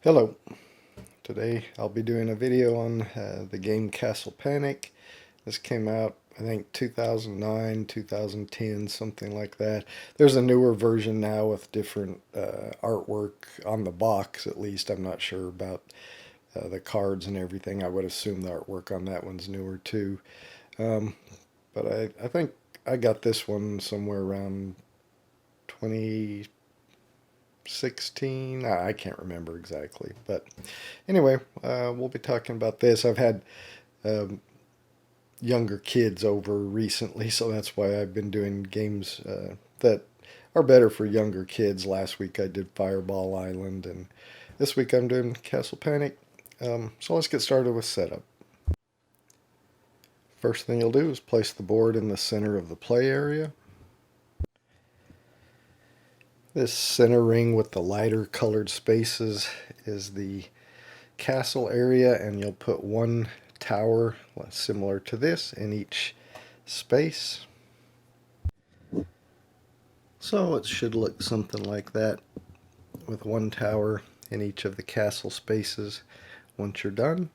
Hello. Today I'll be doing a video on the game Castle Panic. This came out, I think, 2009, 2010, something like that. There's a newer version now with different artwork on the box, at least. I'm not sure about the cards and everything. I would assume the artwork on that one's newer too. Um, but I think I got this one somewhere around 2016. I can't remember exactly. But anyway, we'll be talking about this. I've had um, younger kids over recently, so that's why I've been doing games that are better for younger kids. Last week I did Fireball Island, and this week I'm doing Castle Panic. So let's get started with setup. First thing you'll do is place the board in the center of the play area. This center ring with the lighter colored spaces is the castle area, and you'll put one tower similar to this in each space. So it should look something like that with one tower in each of the castle spaces once you're done.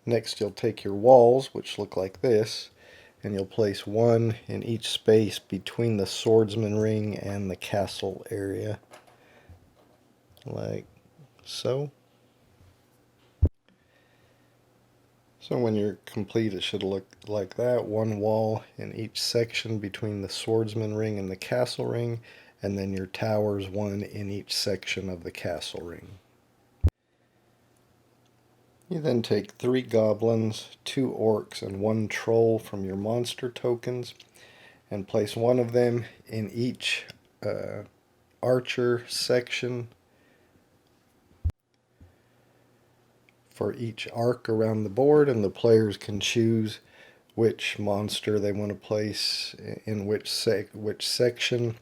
Next you'll take your walls, which look like this, and you'll place one in each space between the swordsman ring and the castle area, like so. So when you're complete, it should look like that. One wall in each section between the swordsman ring and the castle ring, and then your towers, one in each section of the castle ring. You then take 3 goblins, 2 orcs, and 1 troll from your monster tokens, and place one of them in each archer section for each arc around the board, and the players can choose which monster they want to place in which section,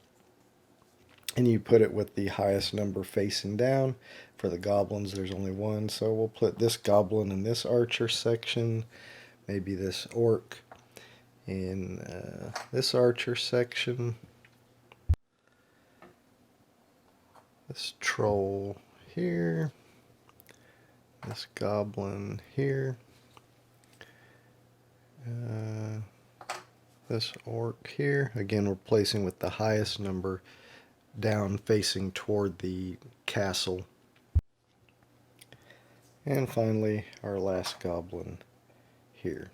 and you put it with the highest number facing down. For the goblins there's only one, so we'll put this goblin in this archer section, maybe this orc in this archer section, this troll here, this goblin here, this orc here. Again, we're placing with the highest number down facing toward the castle. And finally, our last goblin here.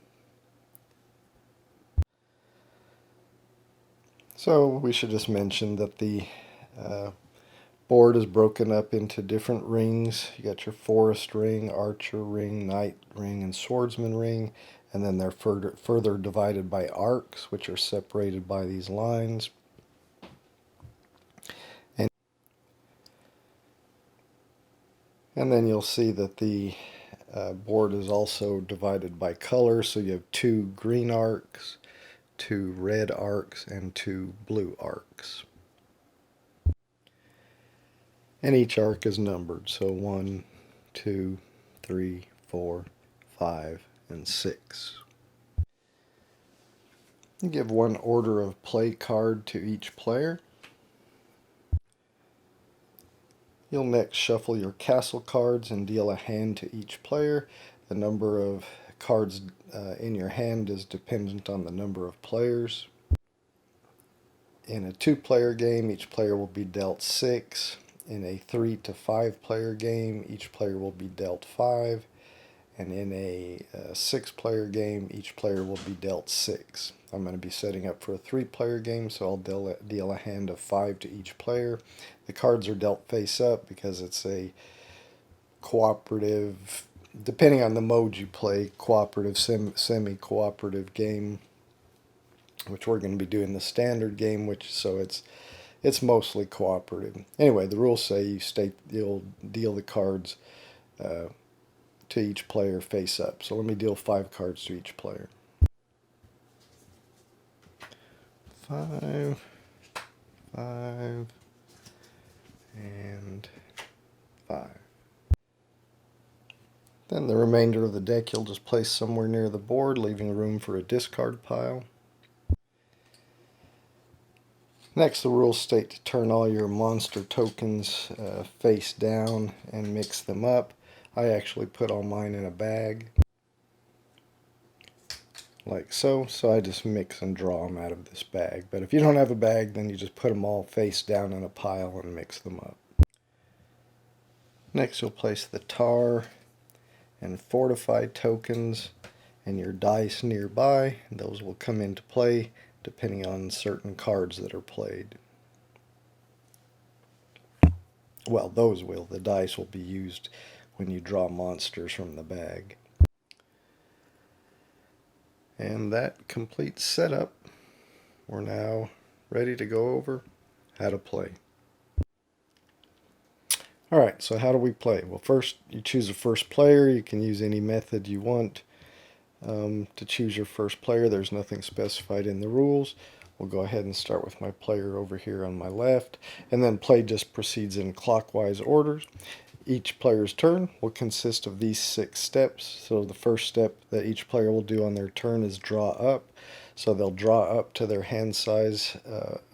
So we should just mention that the board is broken up into different rings. You got your forest ring, archer ring, knight ring, and swordsman ring, and then they're further divided by arcs, which are separated by these lines. And then you'll see that the board is also divided by color, so you have 2 green arcs, 2 red arcs, and 2 blue arcs. And each arc is numbered, so 1, 2, 3, 4, 5, and 6. You give 1 order of play card to each player. You'll next shuffle your castle cards and deal a hand to each player. The number of cards in your hand is dependent on the number of players. In a 2-player game, each player will be dealt 6. In a 3 to 5 player game, each player will be dealt 5. And in a 6-player game, each player will be dealt 6. I'm going to be setting up for a 3-player game, so I'll deal a hand of 5 to each player. The cards are dealt face up because it's a cooperative, depending on the mode you play, cooperative, semi-cooperative game, which we're going to be doing the standard game, so it's mostly cooperative. Anyway, the rules say you'll deal the cards to each player face up. So let me deal 5 cards to each player. 5, 5, and 5. Then the remainder of the deck you'll just place somewhere near the board, leaving room for a discard pile. Next, the rules state to turn all your monster tokens face down and mix them up. I actually put all mine in a bag, like so. So I just mix and draw them out of this bag. But if you don't have a bag, then you just put them all face down in a pile and mix them up. Next, you'll place the tar and fortified tokens and your dice nearby. Those will come into play depending on certain cards that are played. Well, those will. The dice will be used when you draw monsters from the bag. And that completes setup. We're now ready to go over how to play. Alright, so how do we play? Well, first you choose a first player. You can use any method you want to choose your first player. There's nothing specified in the rules. We'll go ahead and start with my player over here on my left, and then play just proceeds in clockwise orders. Each player's turn will consist of these 6 steps. So the first step that each player will do on their turn is draw up. So they'll draw up to their hand size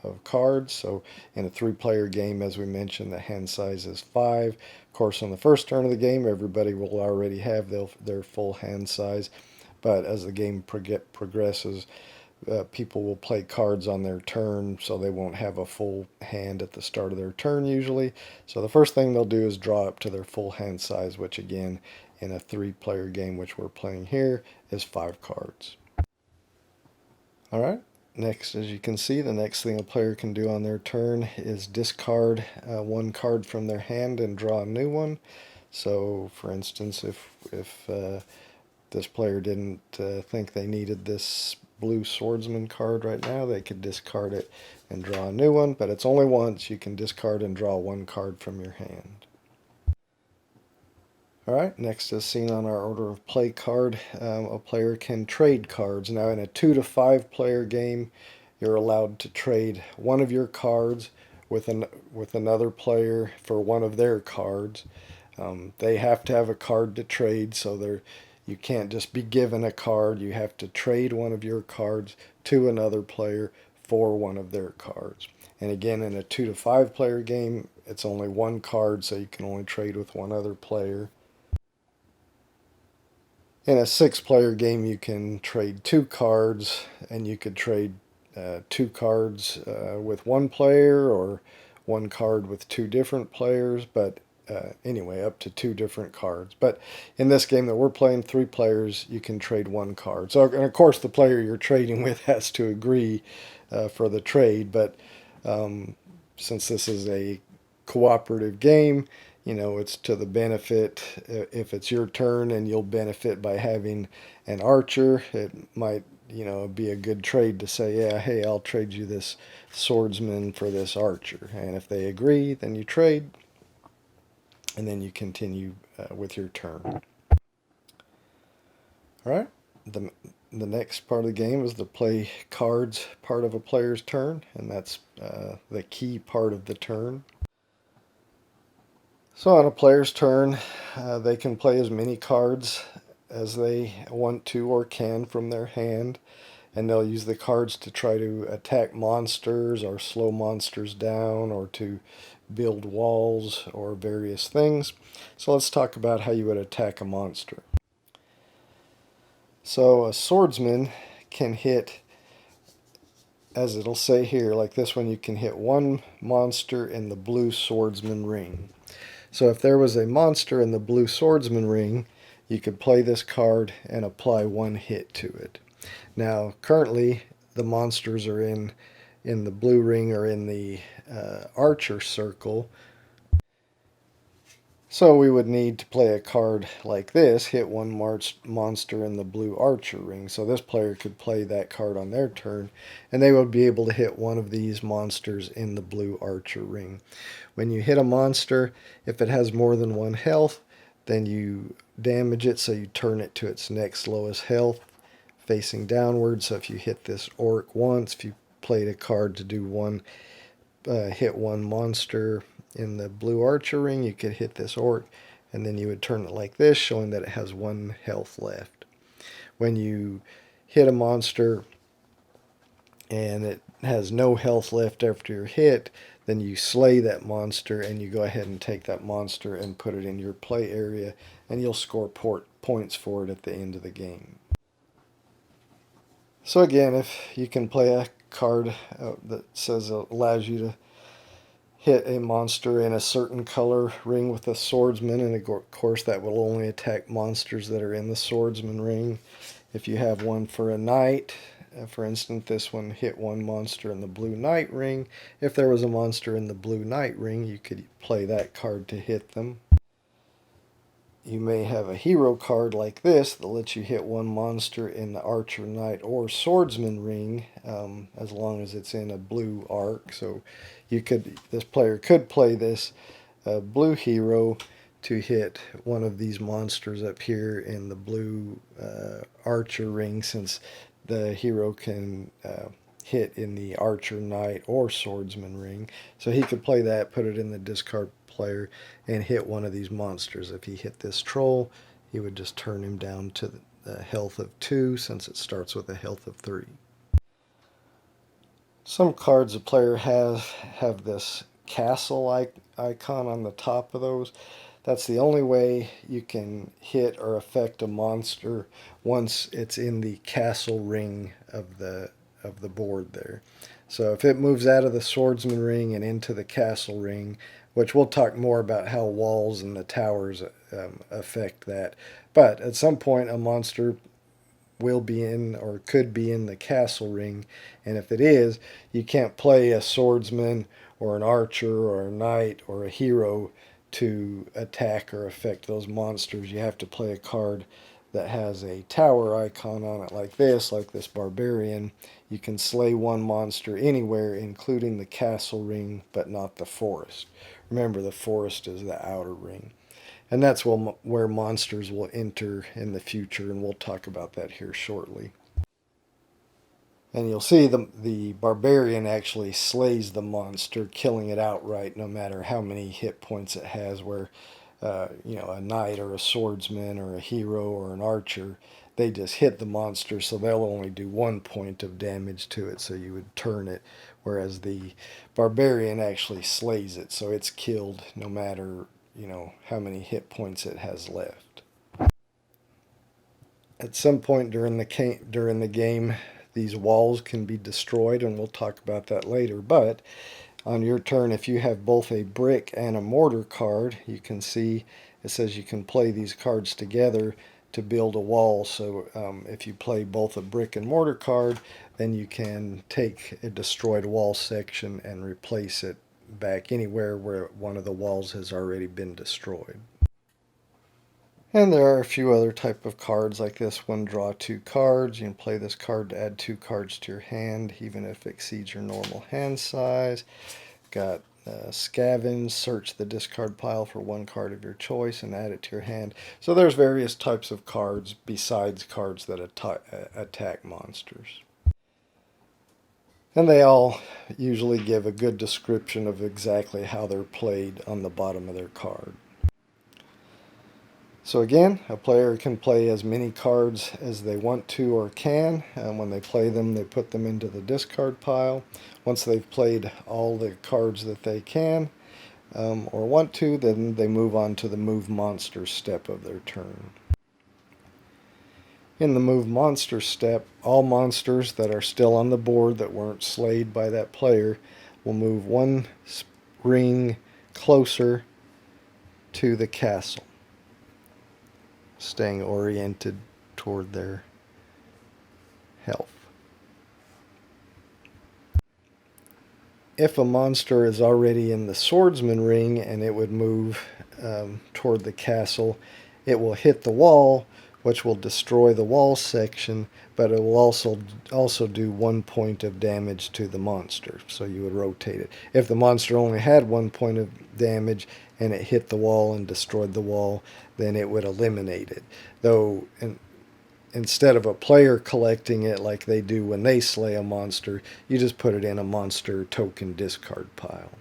of cards. So in a 3-player game, as we mentioned, the hand size is 5. Of course, on the first turn of the game, everybody will already have their full hand size. But as the game progresses, people will play cards on their turn, so they won't have a full hand at the start of their turn usually. So the first thing they'll do is draw up to their full hand size, which again, in a 3-player game, which we're playing here, is 5 cards. Alright, next, as you can see, the next thing a player can do on their turn is discard 1 card from their hand and draw a new one. So, for instance, if this player didn't think they needed this blue swordsman card right now, they could discard it and draw a new one, but it's only once. You can discard and draw 1 card from your hand. Alright, next as seen on our order of play card, a player can trade cards. Now in a 2 to 5 player game, you're allowed to trade one of your cards with another player for one of their cards. They have to have a card to trade, so you can't just be given a card. You have to trade one of your cards to another player for one of their cards. And again, in a 2 to 5 player game, it's only 1 card, so you can only trade with one other player. In a 6-player game, you can trade 2 cards, and you could trade 2 cards with 1 player, or 1 card with 2 different players, but anyway, up to 2 different cards. But in this game that we're playing, 3 players, you can trade 1 card. So, and of course, the player you're trading with has to agree for the trade, but since this is a cooperative game, you know, it's to the benefit. If it's your turn and you'll benefit by having an archer, it might, you know, be a good trade to say, yeah, hey, I'll trade you this swordsman for this archer. And if they agree, then you trade, and then you continue with your turn. All right, the next part of the game is the play cards part of a player's turn, and that's the key part of the turn. So on a player's turn, they can play as many cards as they want to or can from their hand, and they'll use the cards to try to attack monsters or slow monsters down or to build walls or various things. So let's talk about how you would attack a monster. So a swordsman can hit, as it'll say here, like this one, you can hit 1 monster in the blue swordsman ring. So if there was a monster in the blue swordsman ring, you could play this card and apply 1 hit to it. Now, currently, the monsters are in the blue ring or in the archer circle. So we would need to play a card like this, hit 1 monster in the blue archer ring. So this player could play that card on their turn, and they would be able to hit 1 of these monsters in the blue archer ring. When you hit a monster, if it has more than 1 health, then you damage it, so you turn it to its next lowest health, facing downward. So if you hit this orc once, if you played a card to do hit 1 monster in the blue archer ring, you could hit this orc, and then you would turn it like this, showing that it has 1 health left. When you hit a monster and has no health left after your hit, then you slay that monster and you go ahead and take that monster and put it in your play area, and you'll score points for it at the end of the game. So again, if you can play a card that says allows you to hit a monster in a certain color ring with a swordsman, and of course that will only attack monsters that are in the swordsman ring. If you have one for a knight, for instance, this one hit one monster in the blue knight ring. If there was a monster in the blue knight ring, you could play that card to hit them. You may have a hero card like this that lets you hit one monster in the archer, knight, or swordsman ring, as long as it's in a blue arc. So this player could play this blue hero to hit one of these monsters up here in the blue archer ring, since the hero can hit in the archer, knight, or swordsman ring. So he could play that, put it in the discard player, and hit one of these monsters. If he hit this troll, he would just turn him down to the health of 2, since it starts with a health of 3. Some cards a player has have this castle icon on the top of those. That's the only way you can hit or affect a monster once it's in the castle ring of the board there. So if it moves out of the swordsman ring and into the castle ring, which we'll talk more about how walls and the towers affect that. But at some point, a monster will be in or could be in the castle ring, and if it is, you can't play a swordsman or an archer or a knight or a hero to attack or affect those monsters. You have to play a card that has a tower icon on it like this barbarian. You can slay one monster anywhere, including the castle ring, but not the forest. Remember, the forest is the outer ring. And that's where monsters will enter in the future, and we'll talk about that here shortly. And you'll see the barbarian actually slays the monster, killing it outright, no matter how many hit points it has, where a knight or a swordsman or a hero or an archer, they just hit the monster, so they'll only do 1 point of damage to it, so you would turn it, whereas the barbarian actually slays it, so it's killed no matter how many hit points it has left. At some point during the game, these walls can be destroyed, and we'll talk about that later. But on your turn, if you have both a brick and a mortar card, you can see it says you can play these cards together to build a wall. So if you play both a brick and mortar card, then you can take a destroyed wall section and replace it back anywhere where one of the walls has already been destroyed. And there are a few other type of cards like this one. Draw 2 cards. You can play this card to add 2 cards to your hand, even if it exceeds your normal hand size. Got scavenge. Search the discard pile for 1 card of your choice and add it to your hand. So there's various types of cards besides cards that attack monsters. And they all usually give a good description of exactly how they're played on the bottom of their card. So again, a player can play as many cards as they want to or can. When they play them, they put them into the discard pile. Once they've played all the cards that they can or want to, then they move on to the move monster step of their turn. In the move monster step, all monsters that are still on the board that weren't slayed by that player will move 1 ring closer to the castle, staying oriented toward their health. If a monster is already in the swordsman ring and it would move toward the castle, it will hit the wall, which will destroy the wall section, but it will also do 1 point of damage to the monster, so you would rotate it. If the monster only had 1 point of damage and it hit the wall and destroyed the wall, then it would eliminate it. Though instead of a player collecting it like they do when they slay a monster, you just put it in a monster token discard pile.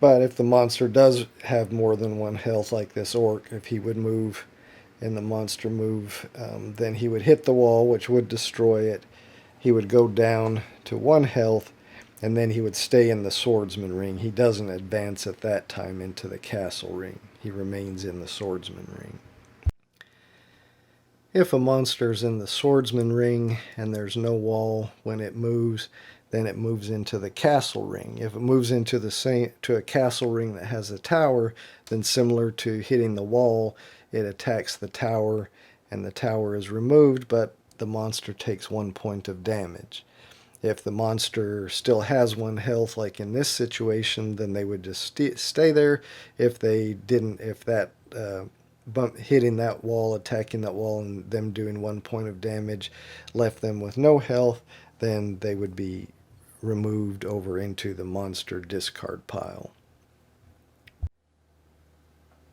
But if the monster does have more than 1 health, like this orc, if he would move in the monster move, then he would hit the wall, which would destroy it, he would go down to 1 health, and then he would stay in the swordsman ring. He doesn't advance at that time into the castle ring. He remains in the swordsman ring. If a monster's in the swordsman ring and there's no wall when it moves, then it moves into the castle ring. If it moves into a castle ring that has a tower, then similar to hitting the wall, it attacks the tower and the tower is removed, but the monster takes 1 point of damage. If the monster still has 1 health, like in this situation, then they would just stay there. If they didn't, if that hitting that wall, attacking that wall, and them doing 1 point of damage left them with no health, then they would be removed over into the monster discard pile.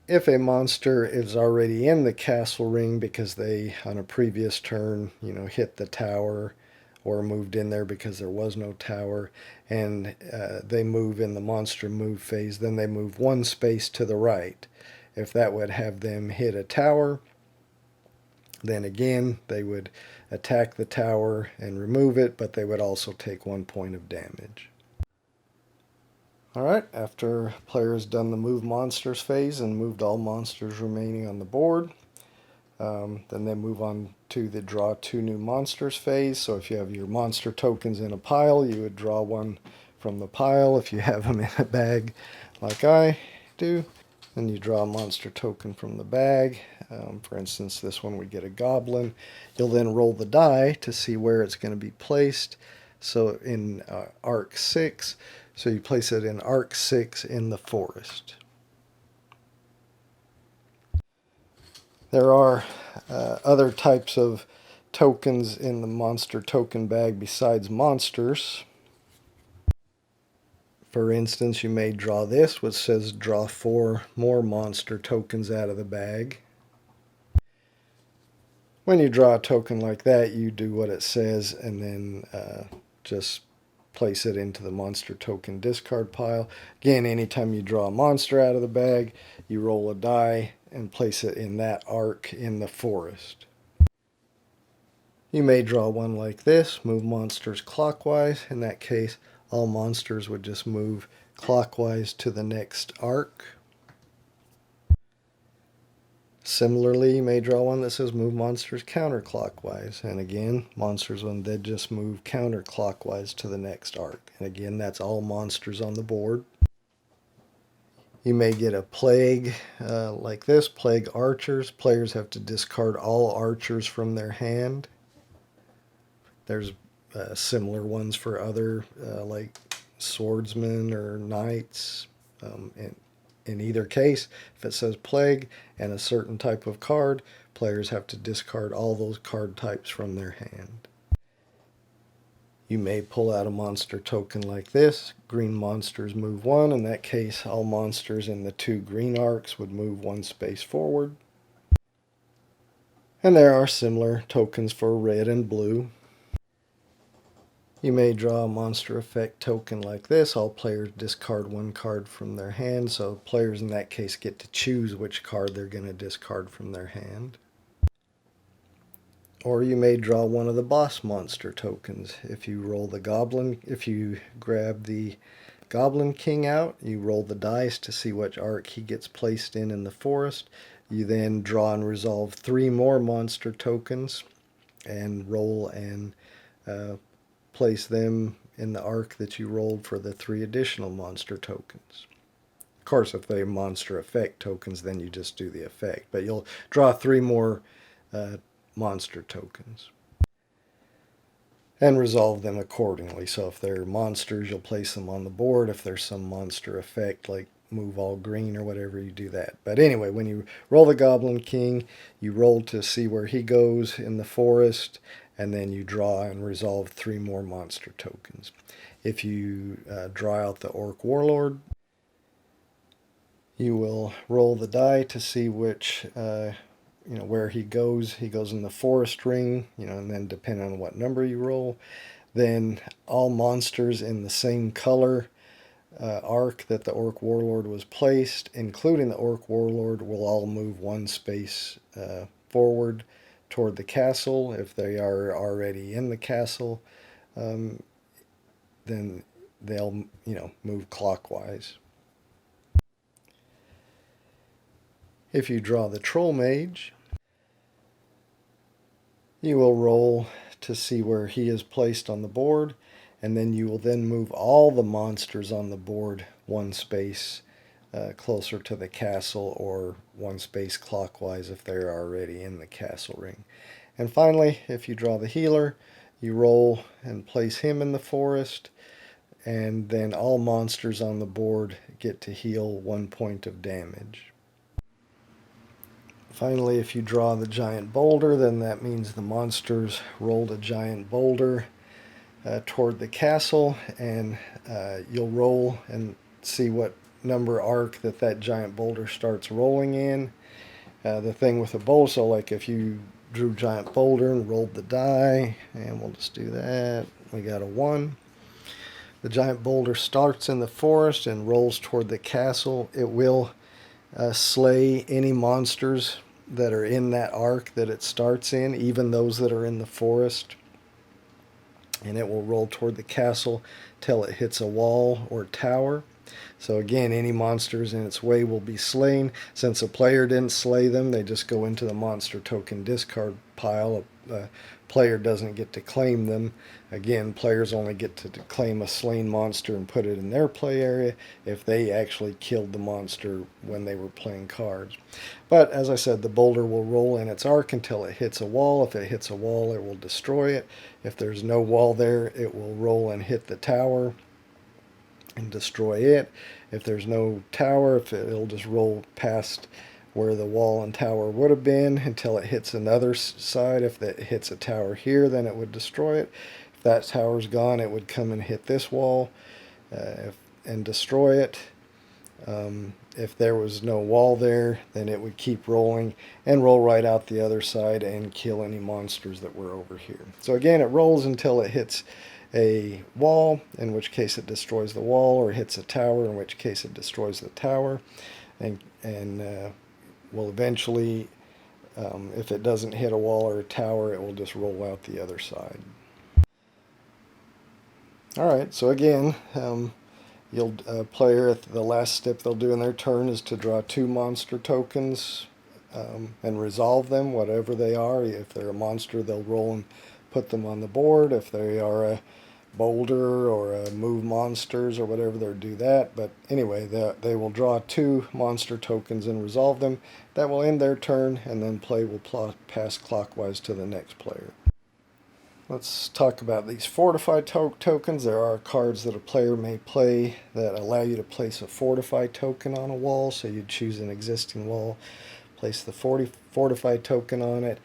If a monster is already in the castle ring because they, on a previous turn, hit the tower or moved in there because there was no tower, and they move in the monster move phase, then they move 1 space to the right. If that would have them hit a tower, then again they would attack the tower and remove it, but they would also take 1 point of damage. Alright, after player has done the move monsters phase and moved all monsters remaining on the board, then they move on to the draw 2 new monsters phase. So if you have your monster tokens in a pile, you would draw 1 from the pile. If you have them in a bag like I do, then you draw a monster token from the bag. For instance, this one would get a goblin. You'll then roll the die to see where it's going to be placed. So in arc 6, so you place it in arc 6 in the forest. There are other types of tokens in the monster token bag besides monsters. For instance, you may draw this, which says draw 4 more monster tokens out of the bag. When you draw a token like that, you do what it says and then just place it into the monster token discard pile. Again, anytime you draw a monster out of the bag, you roll a die and place it in that arc in the forest. You may draw one like this, move monsters clockwise. In that case, all monsters would just move clockwise to the next arc. Similarly, you may draw one that says move monsters counterclockwise. And again, monsters would then just move counterclockwise to the next arc. And again, that's all monsters on the board. You may get a plague like this, plague archers. Players have to discard all archers from their hand. There's similar ones for other like swordsmen or knights. In either case, if it says plague and a certain type of card, players have to discard all those card types from their hand. You may pull out a monster token like this. Green monsters move 1. In that case, all monsters in the 2 green arcs would move 1 space forward. And there are similar tokens for red and blue. You may draw a monster effect token like this. All players discard 1 card from their hand, so players in that case get to choose which card they're going to discard from their hand. Or you may draw one of the boss monster tokens. If you grab the Goblin King out, you roll the dice to see which arc he gets placed in the forest. You then draw and resolve 3 more monster tokens and roll and place them in the arc that you rolled for the 3 additional monster tokens. Of course, if they're monster effect tokens, then you just do the effect. But you'll draw 3 more monster tokens and resolve them accordingly. So if they're monsters, you'll place them on the board. If there's some monster effect like move all green or whatever, you do that. But anyway, when you roll the Goblin King, you roll to see where he goes in the forest, and then you draw and resolve 3 more monster tokens. If you draw out the Orc Warlord, you will roll the die to see which where he goes. He goes in the forest ring, and then depending on what number you roll, then all monsters in the same color arc that the Orc Warlord was placed, including the Orc Warlord, will all move 1 space forward toward the castle. If they are already in the castle, um, then they'll, move clockwise. If you draw the troll mage, you will roll to see where he is placed on the board, and then you will then move all the monsters on the board one space closer to the castle, or one space clockwise if they're already in the castle ring. And finally, if you draw the healer, you roll and place him in the forest, and then all monsters on the board get to heal 1 point of damage. Finally, if you draw the giant boulder, then that means the monsters rolled a giant boulder toward the castle, and you'll roll and see what number arc that giant boulder starts rolling in. The thing with a boulder, so like if you drew giant boulder and rolled the die, and we'll just do that, we got a 1. The giant boulder starts in the forest and rolls toward the castle. It will slay any monsters that are in that arc that it starts in, even those that are in the forest. And it will roll toward the castle till it hits a wall or tower. So again, any monsters in its way will be slain. Since a player didn't slay them, they just go into the monster token discard pile. A player doesn't get to claim them. Again, players only get to claim a slain monster and put it in their play area if they actually killed the monster when they were playing cards. But as I said, the boulder will roll in its arc until it hits a wall. If it hits a wall, it will destroy it. If there's no wall there, it will roll and hit the tower and destroy it. If there's no tower, it'll just roll past where the wall and tower would have been until it hits another side. If it hits a tower here, then it would destroy it. If that tower's gone, it would come and hit this wall and destroy it. If there was no wall there, then it would keep rolling and roll right out the other side and kill any monsters that were over here. So again, it rolls until it hits a wall, in which case it destroys the wall, or hits a tower, in which case it destroys the tower, and will eventually, if it doesn't hit a wall or a tower, it will just roll out the other side. Alright, so again, you'll player at the last step they'll do in their turn is to draw 2 monster tokens and resolve them, whatever they are. If they're a monster, they'll roll and put them on the board. If they are a boulder or a move monsters or whatever, they'll do that. But anyway, they will draw 2 monster tokens and resolve them. That will end their turn, and then play will pass clockwise to the next player. Let's talk about these fortified tokens. There are cards that a player may play that allow you to place a fortified token on a wall. So you'd choose an existing wall, place the fortified token on it,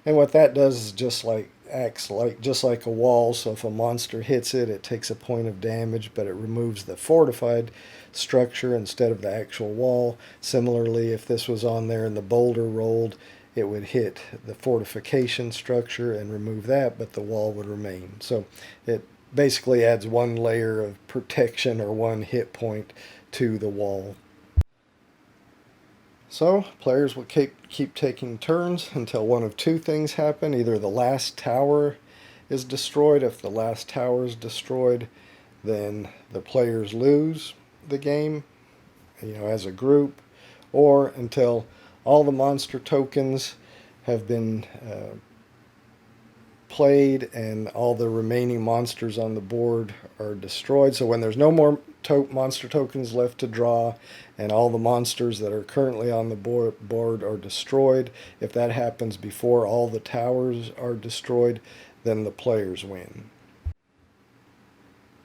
and what that does is just like a wall. So if a monster hits it, it takes a point of damage, but it removes the fortified structure instead of the actual wall. Similarly, if this was on there and the boulder rolled, it would hit the fortification structure and remove that, but the wall would remain. So it basically adds 1 layer of protection or 1 hit point to the wall. So players will keep taking turns until one of 2 things happen. Either the last tower is destroyed. If the last tower is destroyed, then the players lose the game, as a group, or until all the monster tokens have been played and all the remaining monsters on the board are destroyed. So when there's no more monster tokens left to draw and all the monsters that are currently on the board are destroyed, if that happens before all the towers are destroyed, then the players win.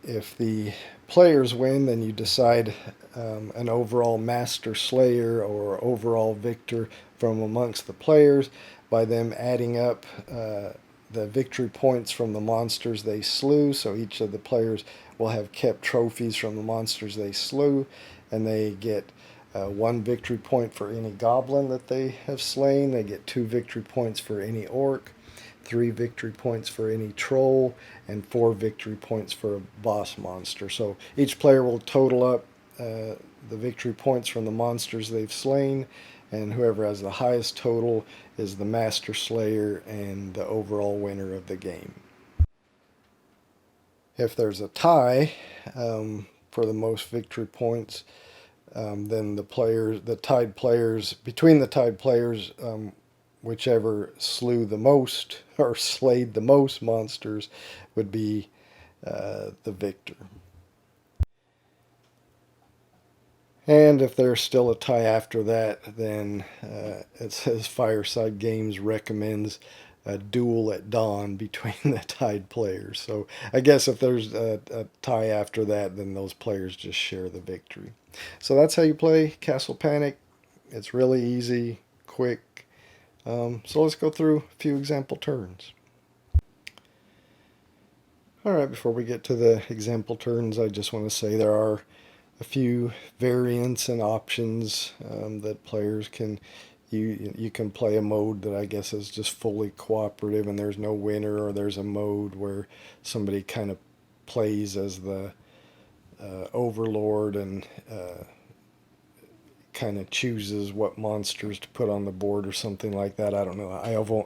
If the players win, then you decide an overall master slayer or overall victor from amongst the players by them adding up the victory points from the monsters they slew. So each of the players will have kept trophies from the monsters they slew, and they get 1 victory point for any goblin that they have slain. They get 2 victory points for any orc, 3 victory points for any troll, and 4 victory points for a boss monster. So each player will total up the victory points from the monsters they've slain, and whoever has the highest total is the Master Slayer and the overall winner of the game. If there's a tie for the most victory points, then the tied players, between the tied players, whichever slew the most or slayed the most monsters would be the victor. And if there's still a tie after that, then it says Fireside Games recommends a duel at dawn between the tied players. So I guess if there's a tie after that, then those players just share the victory. So that's how you play Castle Panic. It's really easy, quick. So let's go through a few example turns. Alright, before we get to the example turns, I just want to say there are a few variants and options that players can. You can play a mode that I guess is just fully cooperative and there's no winner, or there's a mode where somebody kind of plays as the overlord and kind of chooses what monsters to put on the board or something like that. I don't know.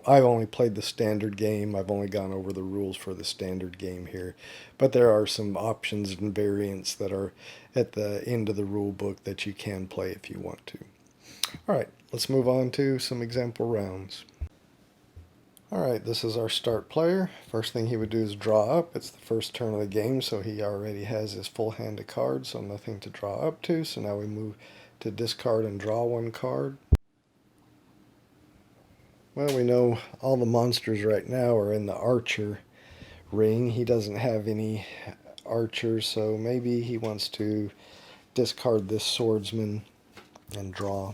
I've only played the standard game. I've only gone over the rules for the standard game here. But there are some options and variants that are at the end of the rule book that you can play if you want to. Alright, let's move on to some example rounds. Alright, this is our start player. First thing he would do is draw up. It's the first turn of the game, so he already has his full hand of cards, so nothing to draw up to. So now we move to discard and draw one card. Well, we know all the monsters right now are in the archer ring. He doesn't have any archers, so maybe he wants to discard this swordsman and draw.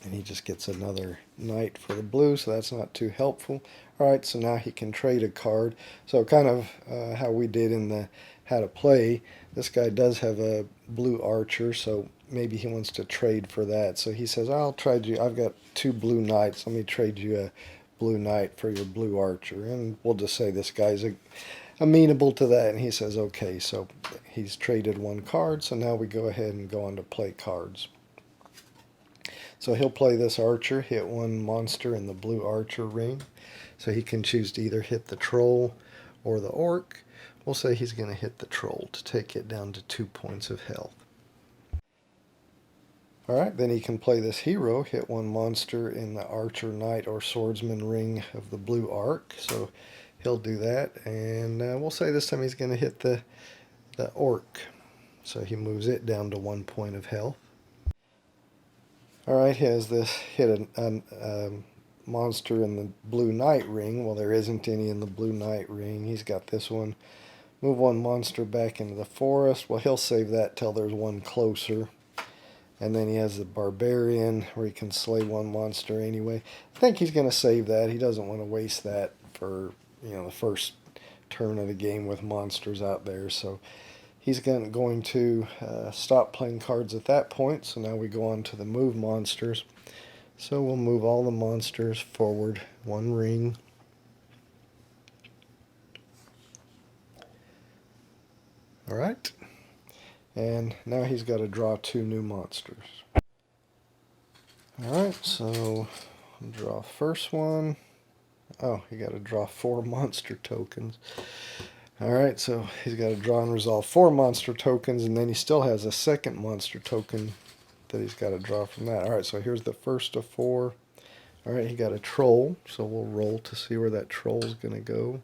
And he just gets another knight for the blue, so that's not too helpful. Alright, so now he can trade a card. So kind of how we did in the how to play, this guy does have a blue archer, so maybe he wants to trade for that. So he says, I'll trade you, I've got 2 blue knights, let me trade you a blue knight for your blue archer. And we'll just say this guy's amenable to that, and he says okay. So he's traded one card, so now we go ahead and go on to play cards. So he'll play this archer, hit one monster in the blue archer ring. So he can choose to either hit the troll or the orc. We'll say he's going to hit the troll to take it down to 2 points of health. Alright, then he can play this hero, hit one monster in the archer, knight, or swordsman ring of the blue arc. So he'll do that, and we'll say this time he's going to hit the orc. So he moves it down to 1 point of health. Alright, he has this hit a monster in the blue knight ring. Well, there isn't any in the blue knight ring. He's got this one. Move one monster back into the forest. Well, he'll save that till there's one closer. And then he has the barbarian where he can slay one monster anyway. I think he's going to save that. He doesn't want to waste that for, the first turn of the game with monsters out there. So he's going to stop playing cards at that point. So now we go on to the move monsters. So we'll move all the monsters forward 1 ring. Alright. And now he's got to draw 2 new monsters. Alright, so draw first one. Oh, you got to draw 4 monster tokens. Alright, so he's got to draw and resolve 4 monster tokens, and then he still has a second monster token that he's got to draw from that. Alright, so here's the first of 4. Alright, he got a troll, so we'll roll to see where that troll is going to go.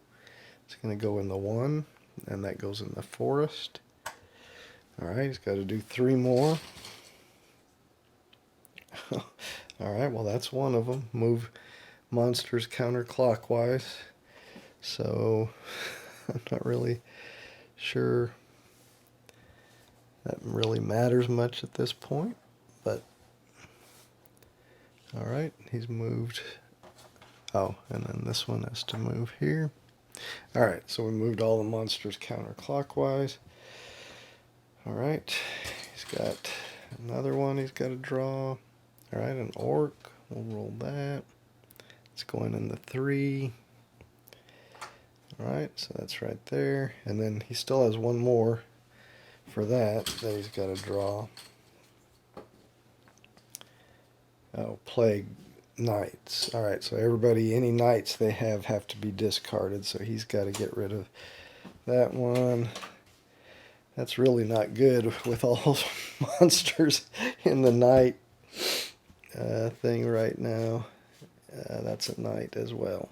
It's going to go in the 1, and that goes in the forest. Alright, he's got to do 3 more. Alright, well that's one of them. Move monsters counterclockwise. So, I'm not really sure that really matters much at this point. But, alright, he's moved. Oh, and then this one has to move here. Alright, so we moved all the monsters counterclockwise. Alright, he's got another one he's got to draw. Alright, an orc. We'll roll that. It's going in the 3. Alright, so that's right there. And then he still has one more for that he's got to draw. Oh, play knights. Alright, so everybody, any knights they have to be discarded, so he's got to get rid of that one. That's really not good with all those monsters in the knight thing right now. That's a knight as well.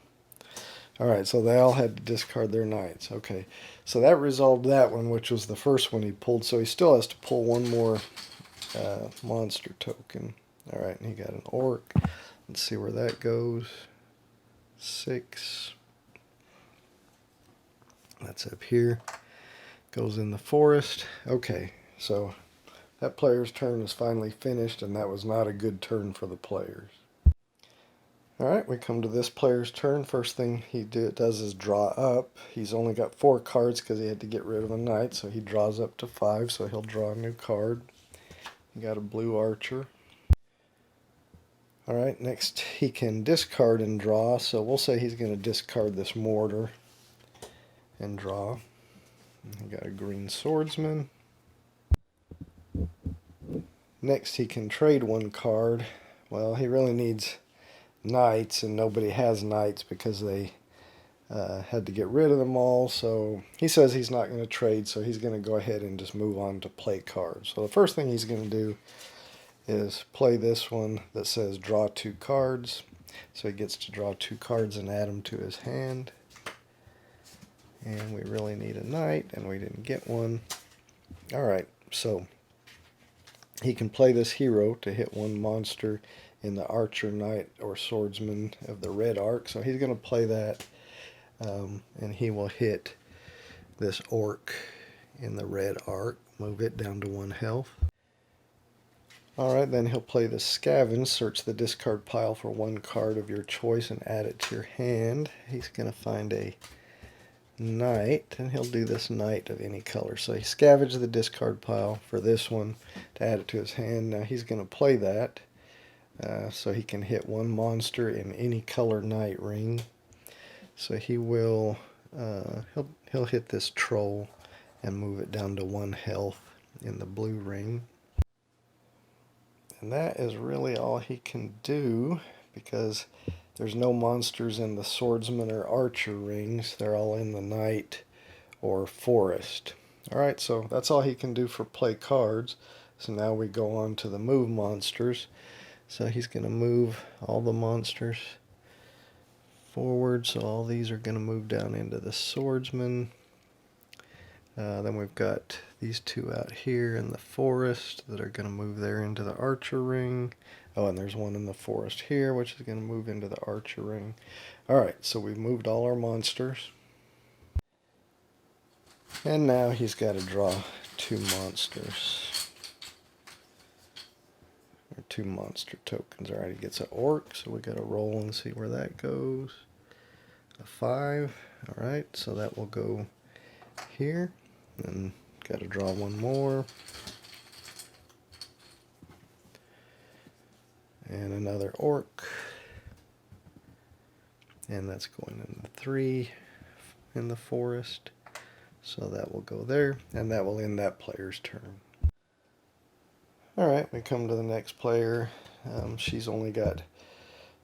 Alright, so they all had to discard their knights. Okay, so that resolved that one, which was the first one he pulled. So he still has to pull one more monster token. Alright, and he got an orc. Let's see where that goes. 6. That's up here. Goes in the forest. Okay, so that player's turn is finally finished, and that was not a good turn for the players. Alright, we come to this player's turn. First thing he does is draw up. He's only got 4 cards because he had to get rid of a knight, so he draws up to 5, so he'll draw a new card. He got a blue archer. Alright, next he can discard and draw, so we'll say he's going to discard this mortar and draw. He got a green swordsman. Next he can trade 1 card. Well, he really needs knights, and nobody has knights because they had to get rid of them all, so he says he's not going to trade, so he's going to go ahead and just move on to play cards. So the first thing he's going to do is play this one that says draw 2 cards. So he gets to draw 2 cards and add them to his hand. And we really need a knight, and we didn't get one. Alright, so he can play this hero to hit 1 monster in the archer, knight, or swordsman of the red arc. So he's going to play that, and he will hit this orc in the red arc. Move it down to 1 health. Alright, then he'll play the scavenge. Search the discard pile for 1 card of your choice and add it to your hand. He's going to find a knight, and he'll do this knight of any color. So he scavenged the discard pile for this one to add it to his hand. Now he's going to play that so he can hit 1 monster in any color knight ring. So he will he'll hit this troll and move it down to 1 health in the blue ring. And that is really all he can do, because there's no monsters in the swordsman or archer rings. They're all in the knight or forest. Alright, so that's all he can do for play cards. So now we go on to the move monsters. So he's going to move all the monsters forward. So all these are going to move down into the swordsman. Then we've got these 2 out here in the forest that are going to move there into the archer ring. Oh, and there's 1 in the forest here, which is going to move into the archer ring. Alright, so we've moved all our monsters. And now he's got to draw 2 monsters. Or 2 monster tokens. Alright, he gets an orc, so we got to roll and see where that goes. A 5. Alright, so that will go here. And got to draw 1 more. And another orc. And that's going in the 3 in the forest. So that will go there, and that will end that player's turn. Alright, we come to the next player. She's only got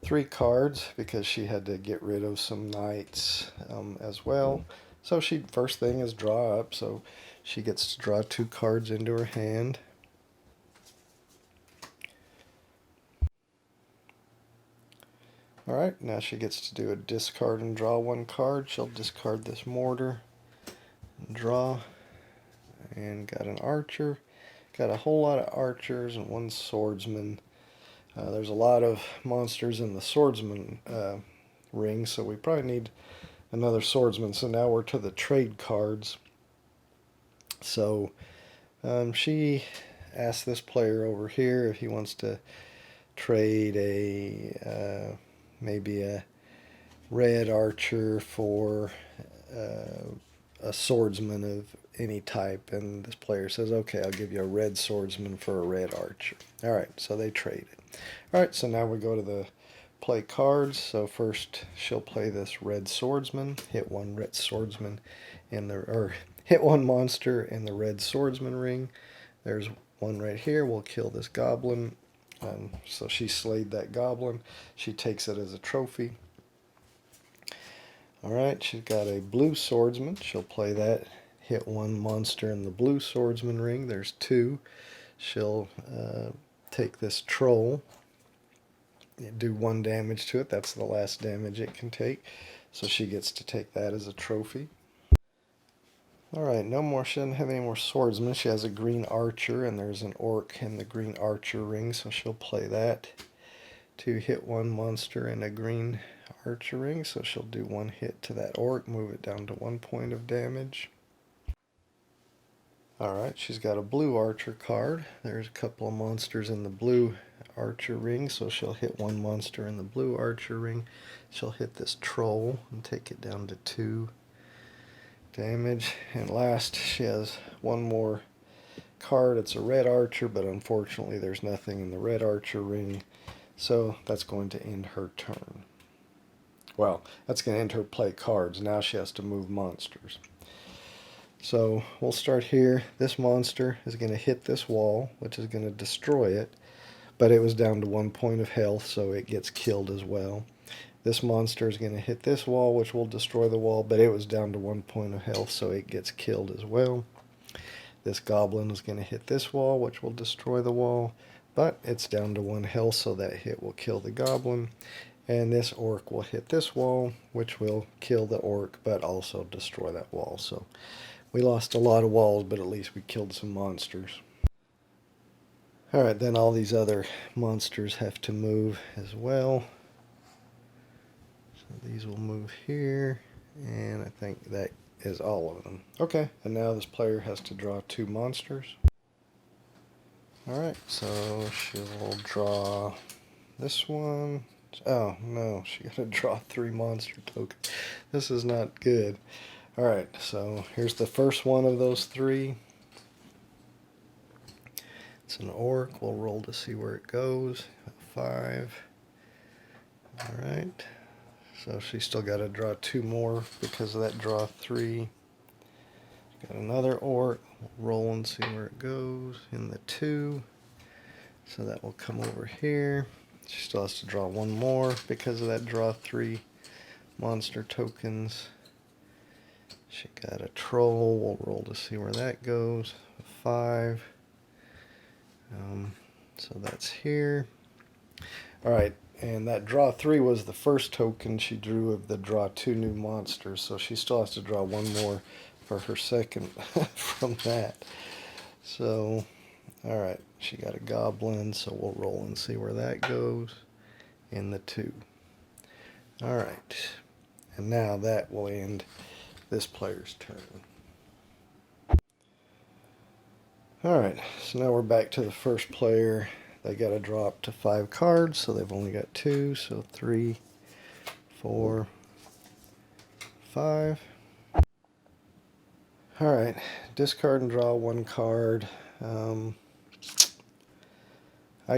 3 cards because she had to get rid of some knights as well. So first thing is draw up, so she gets to draw 2 cards into her hand. Alright, now she gets to do a discard and draw 1 card. She'll discard this mortar and draw, and got an archer. Got a whole lot of archers and 1 swordsman. There's a lot of monsters in the swordsman ring, so we probably need another swordsman. So now we're to the trade cards. So she asked this player over here if he wants to trade maybe a red archer for a swordsman of any type, and this player says, okay, I'll give you a red swordsman for a red archer. Alright, so they traded. Alright, so now we go to the play cards. So first she'll play this red swordsman, hit 1 red swordsman hit 1 monster in the red swordsman ring. There's 1 right here. We'll kill this goblin. And so she slayed that goblin. She takes it as a trophy. Alright, she's got a blue swordsman. She'll play that. Hit one monster in the blue swordsman ring. There's two. She'll take this troll, do 1 damage to it. That's the last damage it can take. So she gets to take that as a trophy. Alright, no more. She doesn't have any more swordsmen. She has a green archer, and there's an orc in the green archer ring, so she'll play that to hit one monster in a green archer ring. So she'll do 1 hit to that orc, move it down to 1 point of damage. Alright, she's got a blue archer card. There's a couple of monsters in the blue archer ring, so she'll hit 1 monster in the blue archer ring. She'll hit this troll and take it down to 2 damage. And last, she has 1 more card. It's a red archer, but unfortunately there's nothing in the red archer ring, so that's going to end her turn. Well, that's going to end her play cards. Now she has to move monsters. So we'll start here. This monster is going to hit this wall, which is going to destroy it, but it was down to 1 point of health, so it gets killed as well. This monster is going to hit this wall, which will destroy the wall, but it was down to 1 point of health, so it gets killed as well. This goblin is going to hit this wall, which will destroy the wall, but it's down to 1 health, so that hit will kill the goblin. And this orc will hit this wall, which will kill the orc, but also destroy that wall. So we lost a lot of walls, but at least we killed some monsters. Alright, then all these other monsters have to move as well. So these will move here, and I think that is all of them. Okay, and now this player has to draw 2 monsters. Alright, so she will draw this one. Oh, no, she got to draw 3 monster tokens. This is not good. Alright, so here's the first one of those 3. It's an orc. We'll roll to see where it goes. 5. Alright, so she's still got to draw 2 more because of that draw 3. Got another orc. We'll roll and see where it goes in the 2. So that will come over here. She still has to draw 1 more because of that draw 3 monster tokens. She got a troll. We'll roll to see where that goes. 5. So that's here. Alright, and that draw 3 was the first token she drew of the draw 2 new monsters. So she still has to draw 1 more for her second from that. So, alright, she got a goblin, so we'll roll and see where that goes in the 2. Alright, and now that will end this player's turn. Alright, so now we're back to the first player. They got to draw up to 5 cards, so they've only got 2, so 3, 4, 5. Alright, discard and draw 1 card. I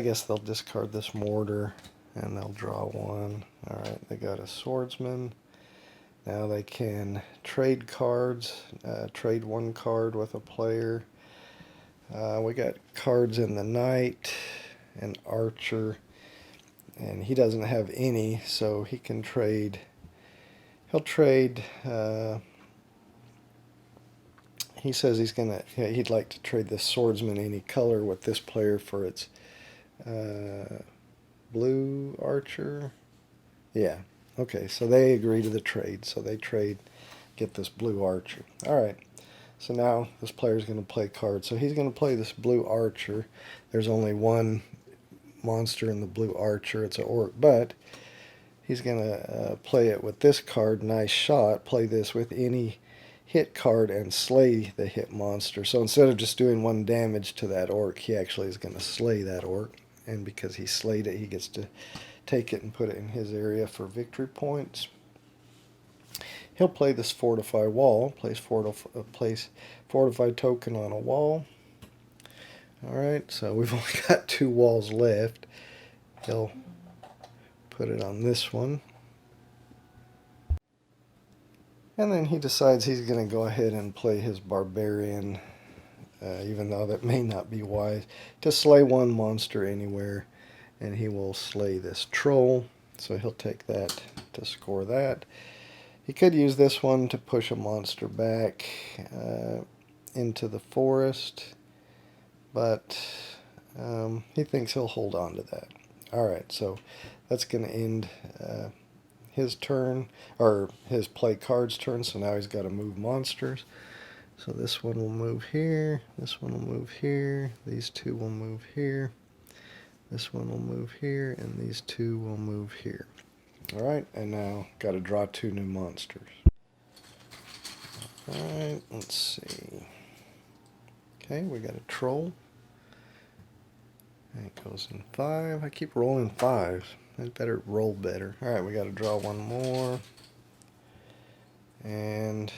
guess they'll discard this mortar and they'll draw 1. Alright, they got a swordsman. Now they can trade cards, trade 1 card with a player. We got cards in the knight and archer, and he doesn't have any, so he can trade. He'll trade. He says he'd like to trade this swordsman any color with this player for its blue archer. Yeah. Okay, so they agree to the trade. So they trade, get this blue archer. Alright, so now this player's going to play cards. So he's going to play this blue archer. There's only 1 monster in the blue archer. It's an orc, but he's going to play it with this card, nice shot. Play this with any hit card and slay the hit monster. So instead of just doing 1 damage to that orc, he actually is going to slay that orc. And because he slayed it, he gets to take it and put it in his area for victory points. He'll play this fortify wall, place fortified token on a wall. Alright, so we've only got 2 walls left. He'll put it on this one. And then he decides he's going to go ahead and play his barbarian, even though that may not be wise, to slay 1 monster anywhere. and he will slay this troll. So he'll take that to score that. He could use this one to push a monster back into the forest, but he thinks he'll hold on to that. Alright, so that's going to end his turn, or his play cards turn, so now he's got to move monsters. So this one will move here, this one will move here, these two will move here, this one will move here, and these two will move here. Alright, and now got to draw 2 new monsters. Alright, let's see. Okay, we got a troll. And it goes in 5. I keep rolling 5s. I better roll better. Alright, we got to draw one more. And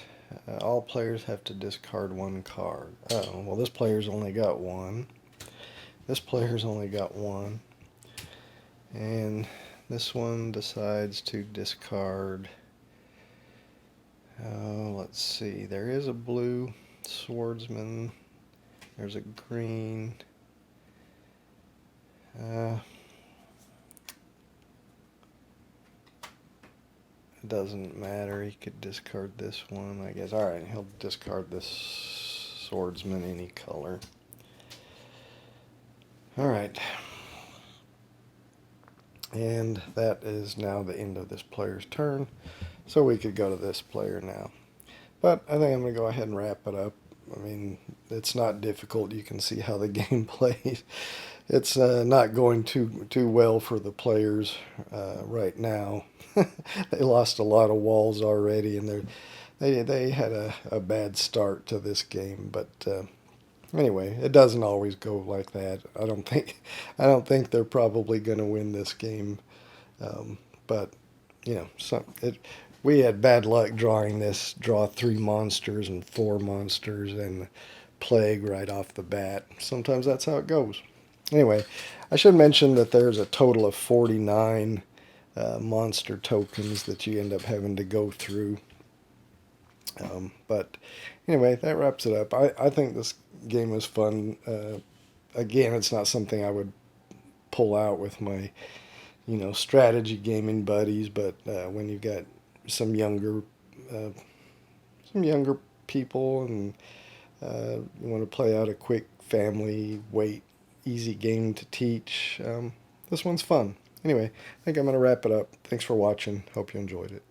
all players have to discard 1 card. Oh, well, this player's only got 1. This player's only got 1. And this one decides to discard. Let's see. There is a blue swordsman. There's a green. It doesn't matter. He could discard this one, I guess. Alright, he'll discard this swordsman any color. Alright. And that is now the end of this player's turn. So we could go to this player now. But I think I'm going to go ahead and wrap it up. I mean, it's not difficult. You can see how the game plays. It's not going too well for the players right now. They lost a lot of walls already, and they had a bad start to this game. But anyway, it doesn't always go like that. I don't think they're probably going to win this game. But you know, we had bad luck drawing this. Draw 3 monsters and 4 monsters and plague right off the bat. Sometimes that's how it goes. Anyway, I should mention that there's a total of 49 monster tokens that you end up having to go through. But anyway, that wraps it up. I think this game was fun. Again, it's not something I would pull out with my, strategy gaming buddies. But when you've got some younger people and you want to play out a quick family weight easy game to teach, this one's fun. Anyway, I think I'm going to wrap it up. Thanks for watching. Hope you enjoyed it.